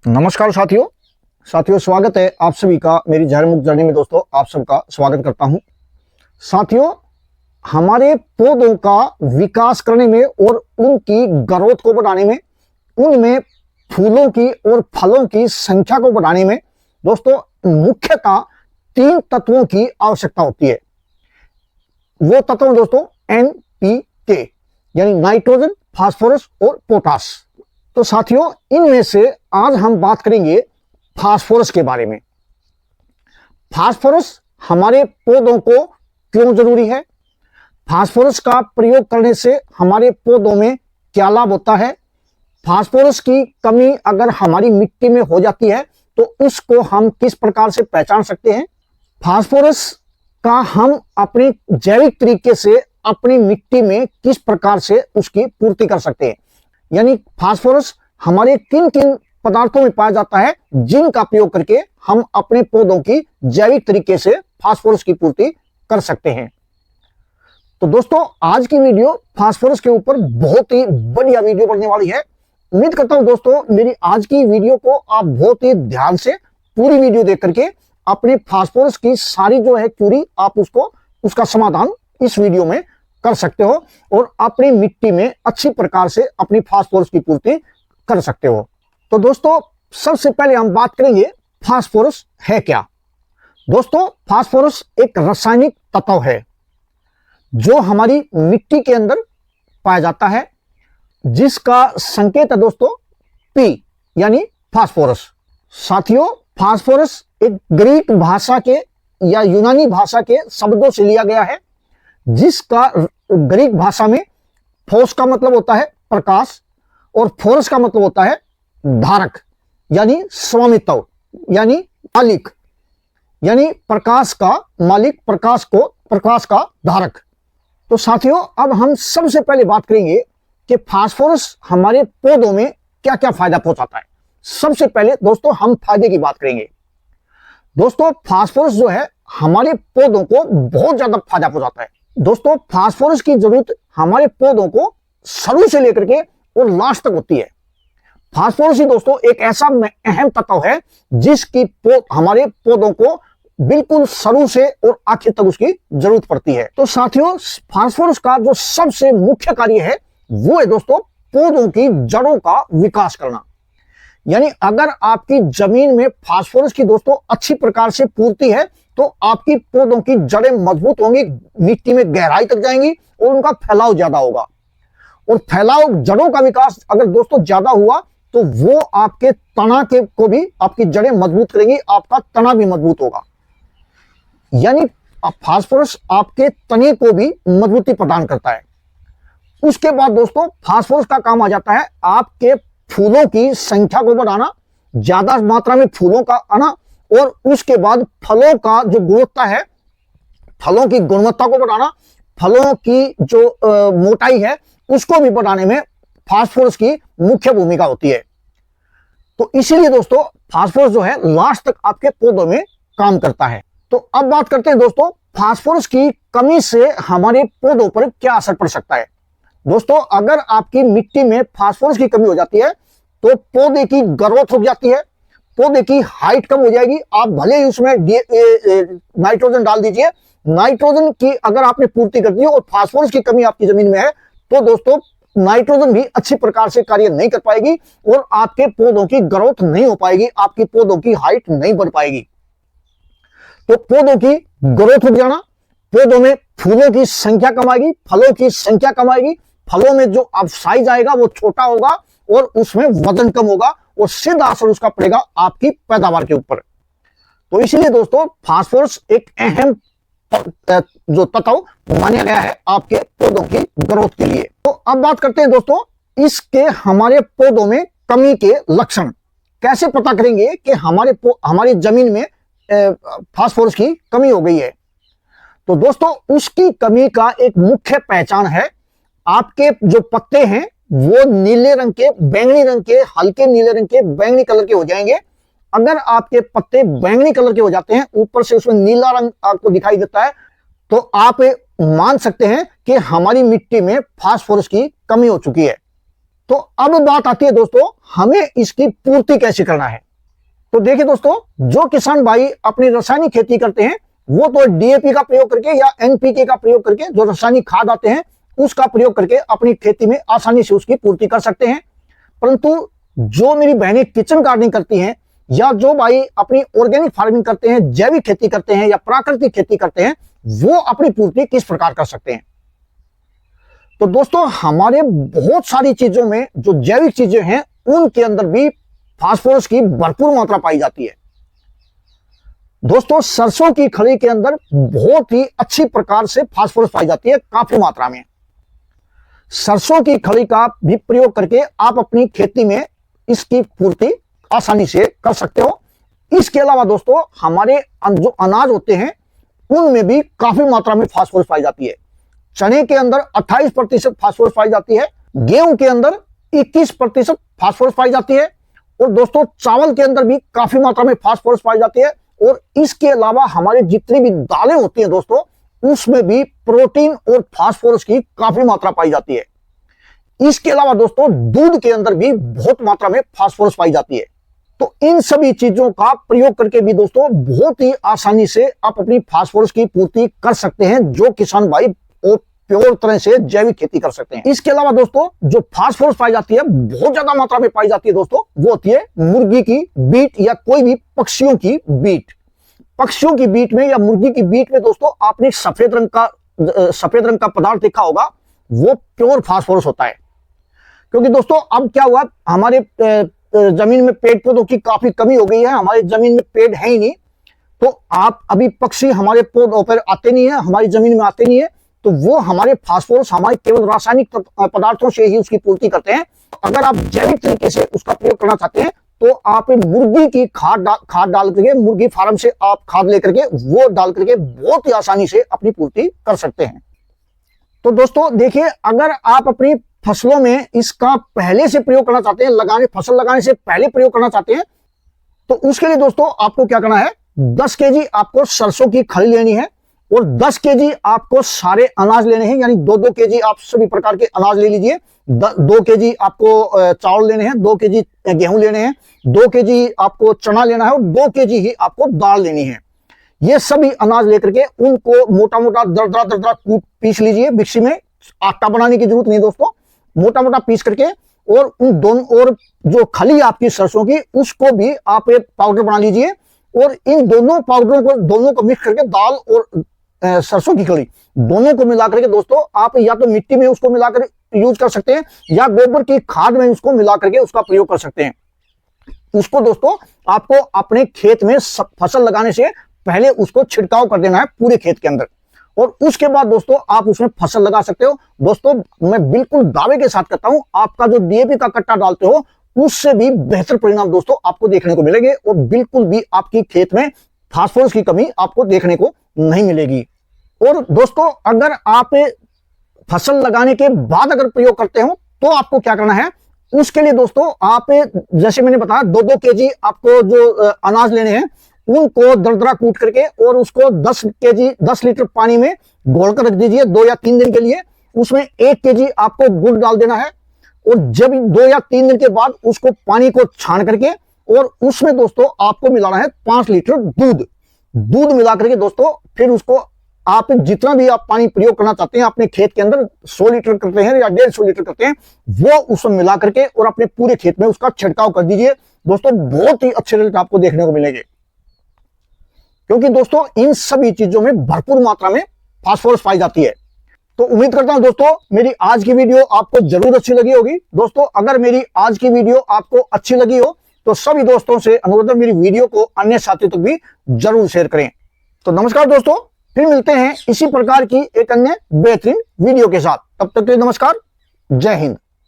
नमस्कार साथियों स्वागत है आप सभी का मेरी जहर मुक्त जर्नी में। दोस्तों आप सबका स्वागत करता हूं। साथियों, हमारे पौधों का विकास करने में और उनकी ग्रोथ को बढ़ाने में, उनमें फूलों की और फलों की संख्या को बढ़ाने में दोस्तों मुख्यतः 3 तत्वों की आवश्यकता होती है। वो तत्व दोस्तों NPK यानी नाइट्रोजन, फास्फोरस और पोटास। तो साथियों, इनमें से आज हम बात करेंगे फास्फोरस के बारे में। फास्फोरस हमारे पौधों को क्यों जरूरी है, फास्फोरस का प्रयोग करने से हमारे पौधों में क्या लाभ होता है, फास्फोरस की कमी अगर हमारी मिट्टी में हो जाती है तो उसको हम किस प्रकार से पहचान सकते हैं, फास्फोरस का हम अपने जैविक तरीके से अपनी मिट्टी में किस प्रकार से उसकी पूर्ति कर सकते हैं, यानी फास्फोरस हमारे किन किन पदार्थों में पाया जाता है जिनका प्रयोग करके हम अपने पौधों की जैविक तरीके से फास्फोरस की पूर्ति कर सकते हैं। तो दोस्तों आज की वीडियो फास्फोरस के ऊपर बहुत ही बढ़िया वीडियो बनने वाली है। उम्मीद करता हूं दोस्तों मेरी आज की वीडियो को आप बहुत ही ध्यान से पूरी वीडियो देख करके अपने फास्फोरस की सारी जो है क्यूरी आप उसका समाधान इस वीडियो में कर सकते हो और अपनी मिट्टी में अच्छी प्रकार से अपनी फास्फोरस की पूर्ति कर सकते हो। तो दोस्तों सबसे पहले हम बात करेंगे फास्फोरस है क्या। दोस्तों फास्फोरस एक रासायनिक तत्व है जो हमारी मिट्टी के अंदर पाया जाता है, जिसका संकेत है दोस्तों P यानी फास्फोरस। साथियों, फास्फोरस एक ग्रीक भाषा के या यूनानी भाषा के शब्दों से लिया गया है, जिसका ग्रीक भाषा में फोस का मतलब होता है प्रकाश और फोरस का मतलब होता है धारक यानी स्वामित्व यानी मालिक, यानी प्रकाश का मालिक, प्रकाश का धारक। तो साथियों अब हम सबसे पहले बात करेंगे कि फास्फोरस हमारे पौधों में क्या क्या फायदा पहुंचाता है। सबसे पहले दोस्तों हम फायदे की बात करेंगे। दोस्तों फास्फोरस जो है हमारे पौधों को बहुत ज्यादा फायदा पहुंचाता है। दोस्तों फास्फोरस की जरूरत हमारे पौधों को शुरू से लेकर के और लास्ट तक होती है। फास्फोरस ही दोस्तों एक ऐसा अहम तत्व है जिसकी हमारे पौधों को बिल्कुल शुरू से और आखिर तक उसकी जरूरत पड़ती है। तो साथियों फास्फोरस का जो सबसे मुख्य कार्य है वो है दोस्तों पौधों की जड़ों का विकास करना। यानी अगर आपकी जमीन में फास्फोरस की दोस्तों अच्छी प्रकार से पूर्ति है तो आपकी पौधों की जड़ें मजबूत होंगी, मिट्टी में गहराई तक जाएंगी और उनका फैलाव ज्यादा होगा। और फैलाव जड़ों का विकास अगर दोस्तों ज्यादा हुआ तो वो आपके तना के को भी आपकी जड़ें मजबूत करेंगी, आपका तना भी मजबूत होगा। यानी फास्फोरस आपके तने को भी मजबूती प्रदान करता है। उसके बाद दोस्तों फास्फोरस का काम आ जाता है आपके फूलों की संख्या को बढ़ाना, ज्यादा मात्रा में फूलों का आना, और उसके बाद फलों का जो गुणवत्ता है, फलों की गुणवत्ता को बढ़ाना, फलों की जो मोटाई है उसको भी बढ़ाने में फास्फोरस की मुख्य भूमिका होती है। तो इसीलिए दोस्तों फास्फोरस जो है लास्ट तक आपके पौधों में काम करता है। तो अब बात करते हैं दोस्तों फास्फोरस की कमी से हमारे पौधों पर क्या असर पड़ सकता है। दोस्तों अगर आपकी मिट्टी में फास्फोरस की कमी हो जाती है तो पौधे की ग्रोथ रुक जाती है, पौधे की हाइट कम हो जाएगी। आप भले ही उसमें नाइट्रोजन डाल दीजिए, नाइट्रोजन की अगर आपने पूर्ति कर दी और फास्फोरस की कमी आपकी जमीन में है तो दोस्तों नाइट्रोजन भी अच्छी प्रकार से कार्य नहीं कर पाएगी और आपके पौधों की ग्रोथ नहीं हो पाएगी, आपकी पौधों की हाइट नहीं बढ़ पाएगी। तो पौधों की ग्रोथ रुक जाना, पौधों में फूलों की संख्या कम आएगी, फलों की संख्या कम आएगी, फलों में जो अब साइज आएगा वो छोटा होगा और उसमें वजन कम होगा और सीधा असर उसका पड़ेगा आपकी पैदावार के ऊपर। तो इसलिए दोस्तों फास्फोरस एक अहम जो तत्व माना गया है आपके पौधों की ग्रोथ के लिए। तो अब बात करते हैं दोस्तों इसके हमारे पौधों में कमी के लक्षण। कैसे पता करेंगे कि हमारी जमीन में फास्फोरस की कमी हो गई है। तो दोस्तों उसकी कमी का एक मुख्य पहचान है आपके जो पत्ते हैं वो नीले रंग के, बैंगनी रंग के, हल्के नीले रंग के, बैंगनी कलर के हो जाएंगे। अगर आपके पत्ते बैंगनी कलर के हो जाते हैं, ऊपर से उसमें नीला रंग आपको दिखाई देता है, तो आप मान सकते हैं कि हमारी मिट्टी में फास्फोरस की कमी हो चुकी है। तो अब बात आती है दोस्तों, हमें इसकी पूर्ति कैसे करना है। तो देखिए दोस्तों, जो किसान भाई अपनी रासायनिक खेती करते हैं वो तो डीएपी का प्रयोग करके या एनपीके का प्रयोग करके, जो रासायनिक खाद आते हैं उसका प्रयोग करके अपनी खेती में आसानी से उसकी पूर्ति कर सकते हैं। परंतु जो मेरी बहनें किचन गार्डनिंग करती हैं या जो भाई अपनी ऑर्गेनिक फार्मिंग करते हैं, जैविक खेती करते हैं या प्राकृतिक खेती करते हैं, वो अपनी पूर्ति किस प्रकार कर सकते हैं। तो दोस्तों, हमारे बहुत सारी चीजों में जो जैविक चीजें हैं उनके अंदर भी फास्फोरस की भरपूर मात्रा पाई जाती है। दोस्तों, सरसों की खली के अंदर बहुत ही अच्छी प्रकार से फास्फोरस पाई जाती है, काफी मात्रा में। सरसों की खली का भी प्रयोग करके आप अपनी खेती में इसकी पूर्ति आसानी से कर सकते हो। इसके अलावा दोस्तों, हमारे जो अनाज होते हैं उनमें भी काफी मात्रा में फास्फोरस पाई जाती है। चने के अंदर 28% फास्फोरस पाई जाती है, गेहूं के अंदर 21% फास्फोरस पाई जाती है, और दोस्तों चावल के अंदर भी काफी मात्रा में फास्फोरस पाई जाती है। और इसके अलावा हमारे जितनी भी दालें होती हैं दोस्तों, उसमें भी प्रोटीन और फास्फोरस की काफी मात्रा पाई जाती है। इसके अलावा दोस्तों, दूध के अंदर भी बहुत मात्रा में फास्फोरस पाई जाती है। तो इन सभी चीजों का प्रयोग करके भी दोस्तों बहुत ही आसानी से आप अपनी फास्फोरस की पूर्ति कर सकते हैं, जो किसान भाई और प्योर तरह से जैविक खेती कर सकते हैं। इसके अलावा दोस्तों, जो फास्फोरस पाई जाती है, बहुत ज्यादा मात्रा में पाई जाती है दोस्तों, वो होती है मुर्गी की बीट या कोई भी पक्षियों की बीट। पक्षियों की बीट में या मुर्गी की बीट में दोस्तों आपने सफेद रंग का पदार्थ देखा होगा, वो प्योर फास्फोरस होता है। क्योंकि दोस्तों अब क्या हुआ, हमारे जमीन में पेड़ पौधों की काफी कमी हो गई है, हमारी जमीन में पेड़ है ही नहीं, तो आप अभी पक्षी हमारे पौधों पर आते नहीं है, हमारी जमीन में आते नहीं है, तो वो हमारे फास्फोरस हमारे केवल रासायनिक पदार्थों से ही उसकी पूर्ति करते हैं। अगर आप जैविक तरीके से उसका प्रयोग करना चाहते हैं तो आप मुर्गी की खाद डाल करके, मुर्गी फार्म से आप खाद लेकर के वो डाल करके बहुत ही आसानी से अपनी पूर्ति कर सकते हैं। तो दोस्तों देखिए, अगर आप अपनी फसलों में इसका पहले से प्रयोग करना चाहते हैं, फसल लगाने से पहले प्रयोग करना चाहते हैं, तो उसके लिए दोस्तों आपको क्या करना है, 10 केजी आपको सरसों की खली लेनी है और 10 केजी आपको सारे अनाज लेने हैं, यानी 2-2 केजी आप सभी प्रकार के अनाज ले लीजिए। 2 केजी आपको चावल लेने हैं, 2 केजी गेहूं लेने हैं, 2 केजी आपको चना लेना है और 2 केजी ही आपको दाल लेनी है। ये सभी अनाज लेकर के उनको मोटा मोटा दरदरा पीस लीजिए मिक्सी में। आटा बनाने की जरूरत नहीं दोस्तों, मोटा मोटा पीस करके, और उन दोनों और जो खली आपकी सरसों की उसको भी आप एक पाउडर बना लीजिए। और इन दोनों को मिक्स करके, दाल और सरसों की खली दोनों को मिला करके दोस्तों आप या तो मिट्टी में उसको मिलाकर यूज कर सकते हैं या गोबर की खाद में उसको मिला करके उसका प्रयोग कर सकते हैं। उसको दोस्तों आपको अपने खेत में फसल लगाने से पहले उसको छिड़काव कर देना है पूरे खेत के अंदर, और उसके बाद दोस्तों आप उसमें फसल लगा सकते हो। दोस्तों मैं बिल्कुल दावे के साथ कहता हूं, आपका जो डीएपी का कट्टा डालते हो उससे भी बेहतर परिणाम दोस्तों आपको देखने को मिलेंगे, और बिल्कुल भी आपकी खेत में फास्फोरस की कमी आपको देखने को नहीं मिलेगी। और दोस्तों अगर आप फसल लगाने के बाद अगर प्रयोग करते हो तो आपको क्या करना है, उसके लिए दोस्तों आप जैसे मैंने बताया 2-2 केजी आपको जो अनाज लेने हैं उनको दरदरा कूट करके और उसको 10 लीटर पानी में घोल कर रख दीजिए 2 या 3 दिन के लिए। उसमें 1 केजी आपको गुड़ डाल देना है, और जब 2 या 3 दिन के बाद उसको पानी को छान करके और उसमें दोस्तों आपको मिलाना है 5 लीटर दूध मिला करके दोस्तों फिर उसको आप जितना भी आप पानी प्रयोग करना चाहते हैं अपने खेत के अंदर 100 लीटर करते हैं या 150 लीटर करते हैं, वो उसमें मिला करके और अपने पूरे खेत में उसका छिड़काव कर दीजिए। दोस्तों बहुत ही अच्छे रिजल्ट आपको देखने को मिलेंगे, क्योंकि दोस्तों इन सभी चीजों में भरपूर मात्रा में फास्फोरस पाई जाती है। तो उम्मीद करता हूं दोस्तों मेरी आज की वीडियो आपको जरूर अच्छी लगी होगी। दोस्तों अगर मेरी आज की वीडियो आपको अच्छी लगी हो तो सभी दोस्तों से अनुरोध है मेरी वीडियो को अन्य साथियों तक भी जरूर शेयर करें। तो नमस्कार दोस्तों, फिर मिलते हैं इसी प्रकार की एक अन्य बेहतरीन वीडियो के साथ। तब तक के लिए नमस्कार, जय हिंद।